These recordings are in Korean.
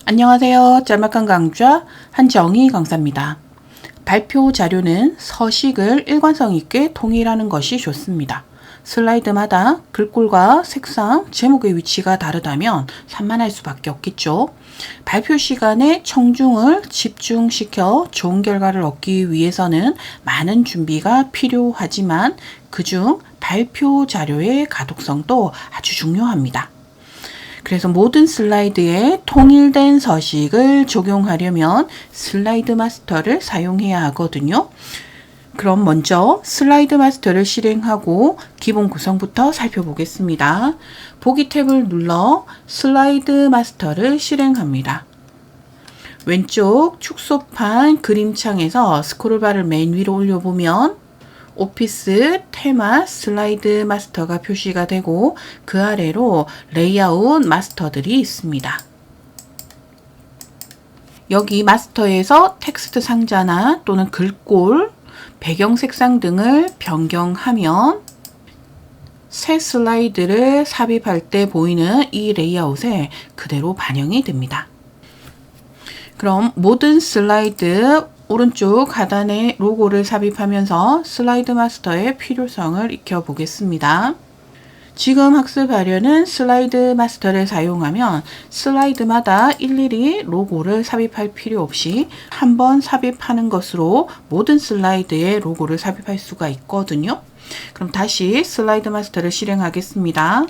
안녕하세요. 짤막한 강좌 한정희 강사입니다. 발표 자료는 서식을 일관성 있게 통일하는 것이 좋습니다. 슬라이드마다 글꼴과 색상, 제목의 위치가 다르다면 산만할 수밖에 없겠죠. 발표 시간에 청중을 집중시켜 좋은 결과를 얻기 위해서는 많은 준비가 필요하지만 그중 발표 자료의 가독성도 아주 중요합니다. 그래서 모든 슬라이드에 통일된 서식을 적용하려면 슬라이드 마스터를 사용해야 하거든요. 그럼 먼저 슬라이드 마스터를 실행하고 기본 구성부터 살펴보겠습니다. 보기 탭을 눌러 슬라이드 마스터를 실행합니다. 왼쪽 축소판 그림창에서 스크롤바를 맨 위로 올려보면 오피스, 테마, 슬라이드 마스터가 표시가 되고 그 아래로 레이아웃 마스터들이 있습니다. 여기 마스터에서 텍스트 상자나 또는 글꼴, 배경 색상 등을 변경하면 새 슬라이드를 삽입할 때 보이는 이 레이아웃에 그대로 반영이 됩니다. 그럼 모든 슬라이드 오른쪽 하단에 로고를 삽입하면서 슬라이드 마스터의 필요성을 익혀보겠습니다. 지금 학습하려는 슬라이드 마스터를 사용하면 슬라이드마다 일일이 로고를 삽입할 필요 없이 한번 삽입하는 것으로 모든 슬라이드에 로고를 삽입할 수가 있거든요. 그럼 다시 슬라이드 마스터를 실행하겠습니다.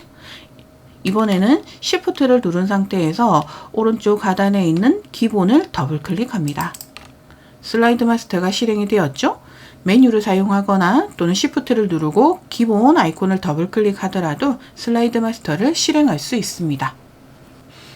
이번에는 Shift를 누른 상태에서 오른쪽 하단에 있는 기본을 더블 클릭합니다. 슬라이드 마스터가 실행이 되었죠? 메뉴를 사용하거나 또는 Shift를 누르고 기본 아이콘을 더블 클릭하더라도 슬라이드 마스터를 실행할 수 있습니다.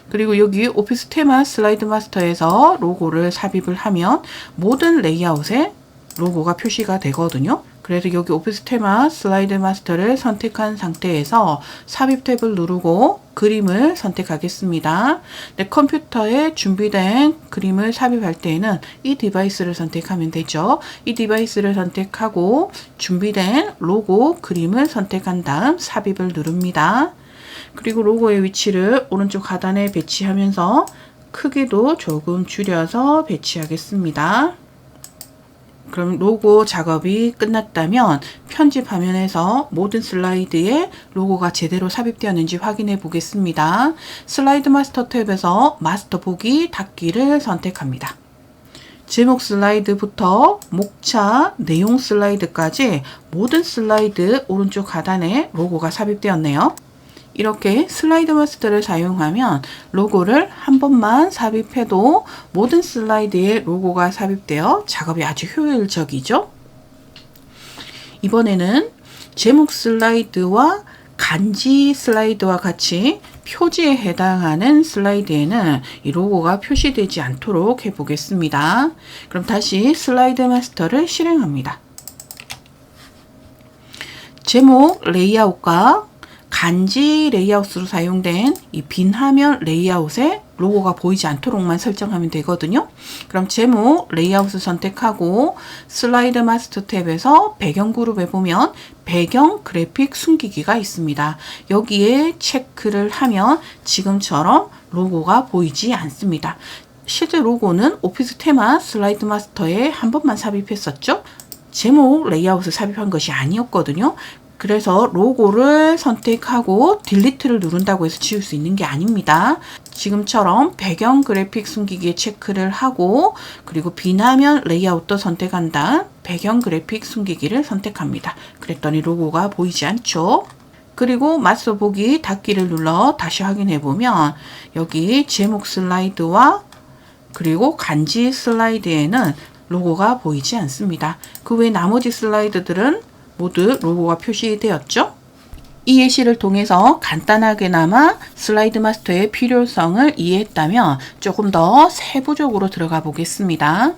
그리고 여기 오피스 테마 슬라이드 마스터에서 로고를 삽입을 하면 모든 레이아웃에 로고가 표시가 되거든요. 그래서 여기 오피스 테마 슬라이드 마스터를 선택한 상태에서 삽입 탭을 누르고 그림을 선택하겠습니다. 내 컴퓨터에 준비된 그림을 삽입할 때에는 이 디바이스를 선택하면 되죠. 이 디바이스를 선택하고 준비된 로고 그림을 선택한 다음 삽입을 누릅니다. 그리고 로고의 위치를 오른쪽 하단에 배치하면서 크기도 조금 줄여서 배치하겠습니다. 그럼 로고 작업이 끝났다면 편집 화면에서 모든 슬라이드에 로고가 제대로 삽입되었는지 확인해 보겠습니다. 슬라이드 마스터 탭에서 마스터 보기 닫기를 선택합니다. 제목 슬라이드부터 목차, 내용 슬라이드까지 모든 슬라이드 오른쪽 하단에 로고가 삽입되었네요. 이렇게 슬라이드 마스터를 사용하면 로고를 한 번만 삽입해도 모든 슬라이드에 로고가 삽입되어 작업이 아주 효율적이죠. 이번에는 제목 슬라이드와 간지 슬라이드와 같이 표지에 해당하는 슬라이드에는 이 로고가 표시되지 않도록 해보겠습니다. 그럼 다시 슬라이드 마스터를 실행합니다. 제목 레이아웃과 간지 레이아웃으로 사용된 이 빈 화면 레이아웃에 로고가 보이지 않도록만 설정하면 되거든요. 그럼 제목 레이아웃을 선택하고 슬라이드 마스터 탭에서 배경 그룹에 보면 배경 그래픽 숨기기가 있습니다. 여기에 체크를 하면 지금처럼 로고가 보이지 않습니다. 실제 로고는 오피스 테마 슬라이드 마스터에 한 번만 삽입했었죠. 제목 레이아웃을 삽입한 것이 아니었거든요. 그래서 로고를 선택하고 딜리트를 누른다고 해서 지울 수 있는 게 아닙니다. 지금처럼 배경 그래픽 숨기기에 체크를 하고 그리고 빈 화면 레이아웃도 선택한 다음 배경 그래픽 숨기기를 선택합니다. 그랬더니 로고가 보이지 않죠. 그리고 마스터 보기 닫기를 눌러 다시 확인해 보면 여기 제목 슬라이드와 그리고 간지 슬라이드에는 로고가 보이지 않습니다. 그 외 나머지 슬라이드들은 모두 로고가 표시되었죠. 이 예시를 통해서 간단하게나마 슬라이드 마스터의 필요성을 이해했다면 조금 더 세부적으로 들어가 보겠습니다.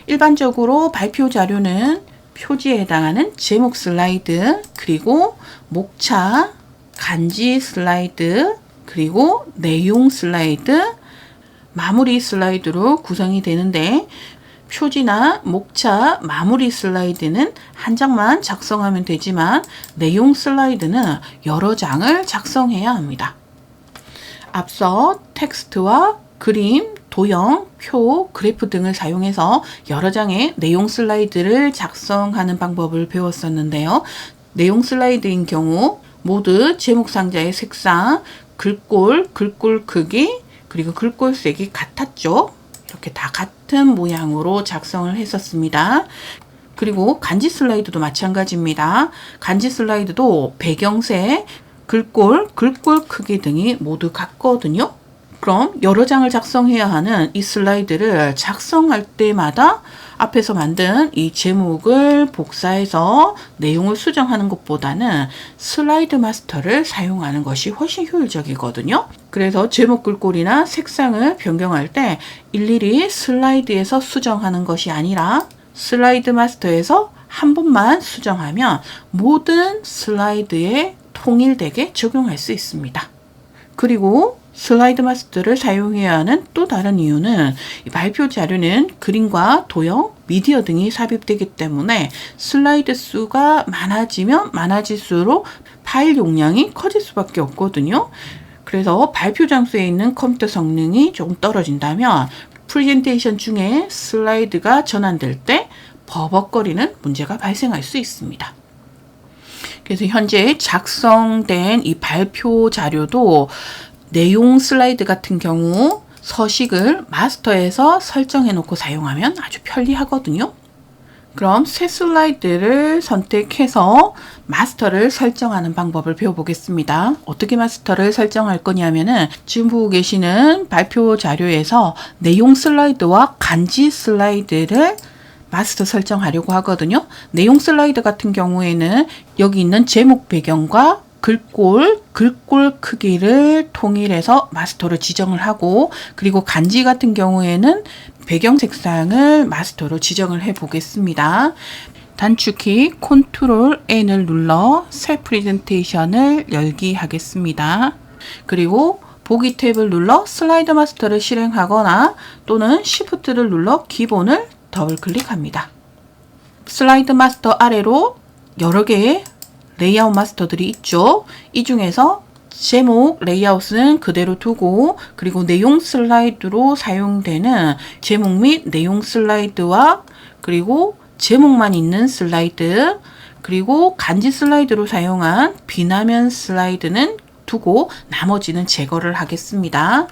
일반적으로 발표 자료는 표지에 해당하는 제목 슬라이드, 그리고 목차, 간지 슬라이드, 그리고 내용 슬라이드, 마무리 슬라이드로 구성이 되는데 표지나 목차, 마무리 슬라이드는 한 장만 작성하면 되지만 내용 슬라이드는 여러 장을 작성해야 합니다. 앞서 텍스트와 그림, 도형, 표, 그래프 등을 사용해서 여러 장의 내용 슬라이드를 작성하는 방법을 배웠었는데요. 내용 슬라이드인 경우 모두 제목 상자의 색상, 글꼴 크기, 그리고 글꼴 색이 같았죠. 이렇게 다 같은 모양으로 작성을 했었습니다. 그리고 간지 슬라이드도 마찬가지입니다. 간지 슬라이드도 배경색, 글꼴 크기 등이 모두 같거든요. 그럼 여러 장을 작성해야 하는 이 슬라이드를 작성할 때마다 앞에서 만든 이 제목을 복사해서 내용을 수정하는 것보다는 슬라이드 마스터를 사용하는 것이 훨씬 효율적이거든요. 그래서 제목 글꼴이나 색상을 변경할 때 일일이 슬라이드에서 수정하는 것이 아니라 슬라이드 마스터에서 한 번만 수정하면 모든 슬라이드에 통일되게 적용할 수 있습니다. 그리고 슬라이드 마스터를 사용해야 하는 또 다른 이유는 이 발표 자료는 그림과 도형, 미디어 등이 삽입되기 때문에 슬라이드 수가 많아지면 많아질수록 파일 용량이 커질 수밖에 없거든요. 그래서 발표 장소에 있는 컴퓨터 성능이 조금 떨어진다면 프레젠테이션 중에 슬라이드가 전환될 때 버벅거리는 문제가 발생할 수 있습니다. 그래서 현재 작성된 이 발표 자료도 내용 슬라이드 같은 경우 서식을 마스터에서 설정해 놓고 사용하면 아주 편리하거든요. 그럼 새 슬라이드를 선택해서 마스터를 설정하는 방법을 배워보겠습니다. 어떻게 마스터를 설정할 거냐면은 지금 보고 계시는 발표 자료에서 내용 슬라이드와 간지 슬라이드를 마스터 설정하려고 하거든요. 내용 슬라이드 같은 경우에는 여기 있는 제목 배경과 글꼴 크기를 통일해서 마스터로 지정을 하고, 그리고 간지 같은 경우에는 배경 색상을 마스터로 지정을 해 보겠습니다. 단축키 컨트롤 N을 눌러 새 프레젠테이션을 열기 하겠습니다. 그리고 보기 탭을 눌러 슬라이드 마스터를 실행하거나 또는 Shift를 눌러 기본을 더블 클릭합니다. 슬라이드 마스터 아래로 여러 개의 레이아웃 마스터들이 있죠. 이 중에서 제목 레이아웃은 그대로 두고, 그리고 내용 슬라이드로 사용되는 제목 및 내용 슬라이드와 그리고 제목만 있는 슬라이드, 그리고 간지 슬라이드로 사용한 비나면 슬라이드는 두고 나머지는 제거를 하겠습니다.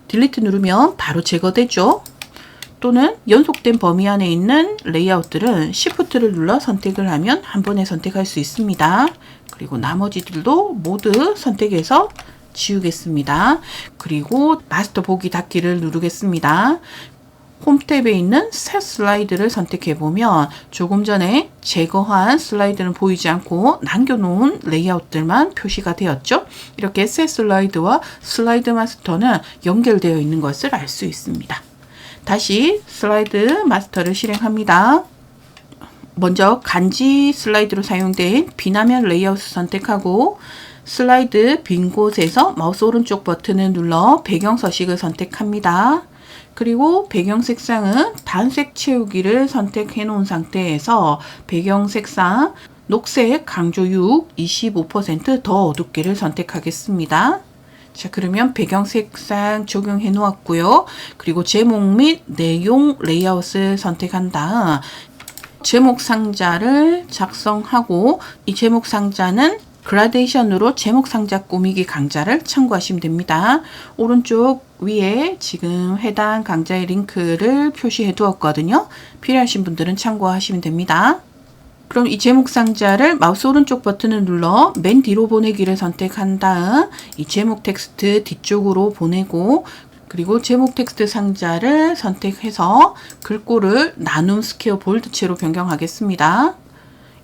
딜리트 누르면 바로 제거되죠. 또는 연속된 범위 안에 있는 레이아웃들은 Shift를 눌러 선택을 하면 한 번에 선택할 수 있습니다. 그리고 나머지들도 모두 선택해서 지우겠습니다. 그리고 마스터 보기 닫기를 누르겠습니다. 홈 탭에 있는 새 슬라이드를 선택해 보면 조금 전에 제거한 슬라이드는 보이지 않고 남겨놓은 레이아웃들만 표시가 되었죠. 이렇게 새 슬라이드와 슬라이드 마스터는 연결되어 있는 것을 알 수 있습니다. 다시 슬라이드 마스터를 실행합니다. 먼저 간지 슬라이드로 사용된 비나면 레이아웃을 선택하고 슬라이드 빈 곳에서 마우스 오른쪽 버튼을 눌러 배경 서식을 선택합니다. 그리고 배경 색상은 단색 채우기를 선택해 놓은 상태에서 배경 색상 녹색 강조 6 25% 더 어둡게를 선택하겠습니다. 자, 그러면 배경 색상 적용해 놓았고요. 그리고 제목 및 내용 레이아웃을 선택한 다음 제목 상자를 작성하고, 이 제목 상자는 그라데이션으로 제목 상자 꾸미기 강좌를 참고하시면 됩니다. 오른쪽 위에 지금 해당 강좌의 링크를 표시해 두었거든요. 필요하신 분들은 참고하시면 됩니다. 그럼 이 제목 상자를 마우스 오른쪽 버튼을 눌러 맨 뒤로 보내기를 선택한 다음 이 제목 텍스트 뒤쪽으로 보내고, 그리고 제목 텍스트 상자를 선택해서 글꼴을 나눔 스퀘어 볼드체로 변경하겠습니다.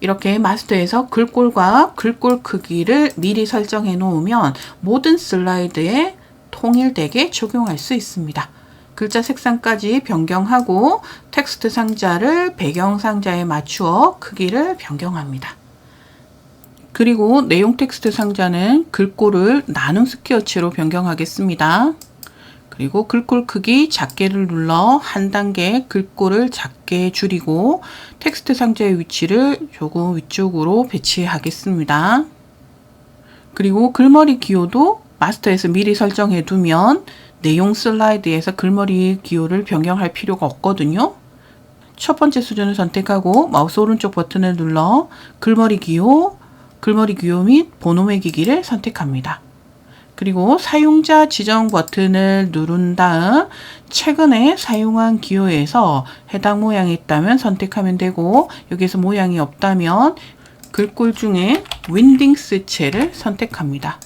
이렇게 마스터에서 글꼴과 글꼴 크기를 미리 설정해 놓으면 모든 슬라이드에 통일되게 적용할 수 있습니다. 글자 색상까지 변경하고 텍스트 상자를 배경 상자에 맞추어 크기를 변경합니다. 그리고 내용 텍스트 상자는 글꼴을 나눔 스퀘어체로 변경하겠습니다. 그리고 글꼴 크기 작게를 눌러 한 단계 글꼴을 작게 줄이고 텍스트 상자의 위치를 조금 위쪽으로 배치하겠습니다. 그리고 글머리 기호도 마스터에서 미리 설정해 두면 내용 슬라이드에서 글머리 기호를 변경할 필요가 없거든요. 첫 번째 수준을 선택하고 마우스 오른쪽 버튼을 눌러 글머리 기호 및 번호 매기기를 선택합니다. 그리고 사용자 지정 버튼을 누른 다음 최근에 사용한 기호에서 해당 모양이 있다면 선택하면 되고, 여기서 모양이 없다면 글꼴 중에 윈딩스체를 선택합니다.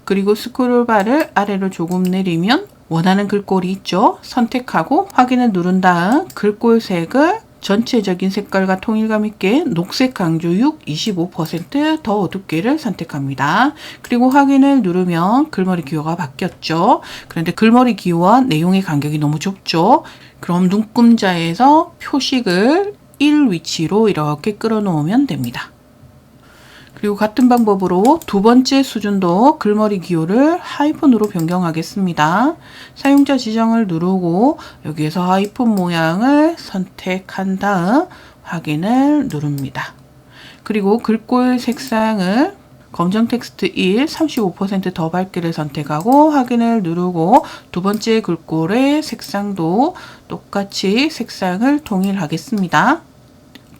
그리고 스크롤바를 아래로 조금 내리면 원하는 글꼴이 있죠. 선택하고 확인을 누른 다음 글꼴 색을 전체적인 색깔과 통일감 있게 녹색 강조육 25% 더 어둡게를 선택합니다. 그리고 확인을 누르면 글머리 기호가 바뀌었죠. 그런데 글머리 기호와 내용의 간격이 너무 좁죠. 그럼 눈금자에서 표식을 1 위치로 이렇게 끌어 놓으면 됩니다. 그리고 같은 방법으로 두 번째 수준도 글머리 기호를 하이픈으로 변경하겠습니다. 사용자 지정을 누르고 여기에서 하이픈 모양을 선택한 다음 확인을 누릅니다. 그리고 글꼴 색상을 검정 텍스트 1, 35% 더 밝기를 선택하고 확인을 누르고 두 번째 글꼴의 색상도 똑같이 색상을 동일하겠습니다.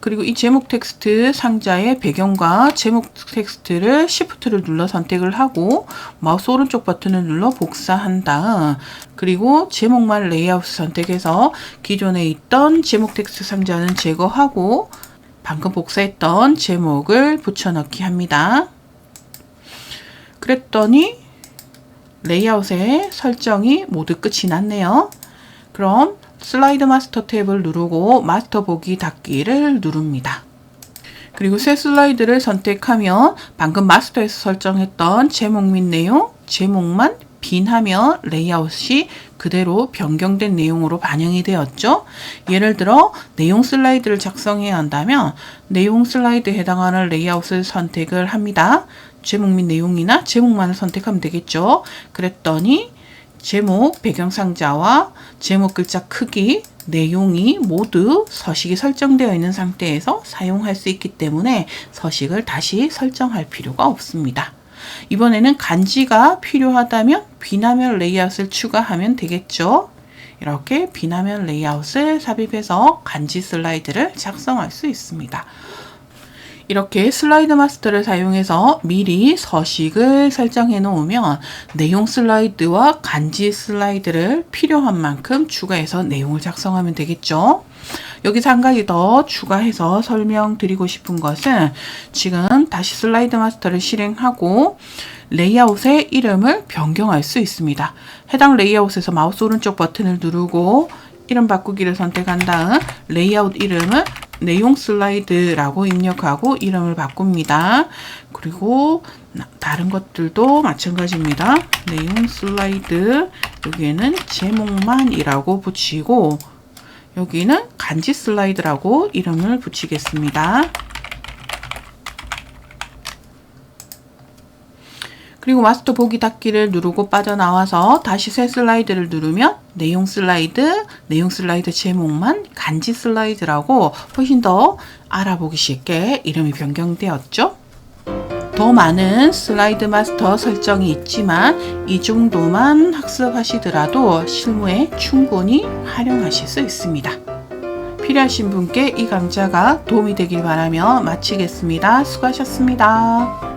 그리고 이 제목 텍스트 상자의 배경과 제목 텍스트를 Shift를 눌러 선택을 하고 마우스 오른쪽 버튼을 눌러 복사한 다음 그리고 제목만 레이아웃 선택해서 기존에 있던 제목 텍스트 상자는 제거하고 방금 복사했던 제목을 붙여넣기 합니다. 그랬더니 레이아웃의 설정이 모두 끝이 났네요. 그럼 슬라이드 마스터 탭을 누르고 마스터 보기 닫기를 누릅니다. 그리고 새 슬라이드를 선택하면 방금 마스터에서 설정했던 제목 및 내용, 제목만 빈 화면 레이아웃이 그대로 변경된 내용으로 반영이 되었죠. 예를 들어 내용 슬라이드를 작성해야 한다면 내용 슬라이드에 해당하는 레이아웃을 선택을 합니다. 제목 및 내용이나 제목만을 선택하면 되겠죠. 그랬더니 제목 배경 상자와 제목 글자 크기, 내용이 모두 서식이 설정되어 있는 상태에서 사용할 수 있기 때문에 서식을 다시 설정할 필요가 없습니다. 이번에는 간지가 필요하다면 빈화면 레이아웃을 추가하면 되겠죠. 이렇게 빈화면 레이아웃을 삽입해서 간지 슬라이드를 작성할 수 있습니다. 이렇게 슬라이드 마스터를 사용해서 미리 서식을 설정해 놓으면 내용 슬라이드와 간지 슬라이드를 필요한 만큼 추가해서 내용을 작성하면 되겠죠. 여기서 한 가지 더 추가해서 설명드리고 싶은 것은 지금 다시 슬라이드 마스터를 실행하고 레이아웃의 이름을 변경할 수 있습니다. 해당 레이아웃에서 마우스 오른쪽 버튼을 누르고 이름 바꾸기를 선택한 다음 레이아웃 이름을 내용 슬라이드라고 입력하고 이름을 바꿉니다. 그리고 다른 것들도 마찬가지입니다. 내용 슬라이드, 여기에는 제목만이라고 붙이고 여기는 간지 슬라이드라고 이름을 붙이겠습니다. 그리고 마스터 보기 닫기를 누르고 빠져나와서 다시 새 슬라이드를 누르면 내용 슬라이드 제목만 간지 슬라이드라고 훨씬 더 알아보기 쉽게 이름이 변경되었죠. 더 많은 슬라이드 마스터 설정이 있지만 이 정도만 학습하시더라도 실무에 충분히 활용하실 수 있습니다. 필요하신 분께 이 강좌가 도움이 되길 바라며 마치겠습니다. 수고하셨습니다.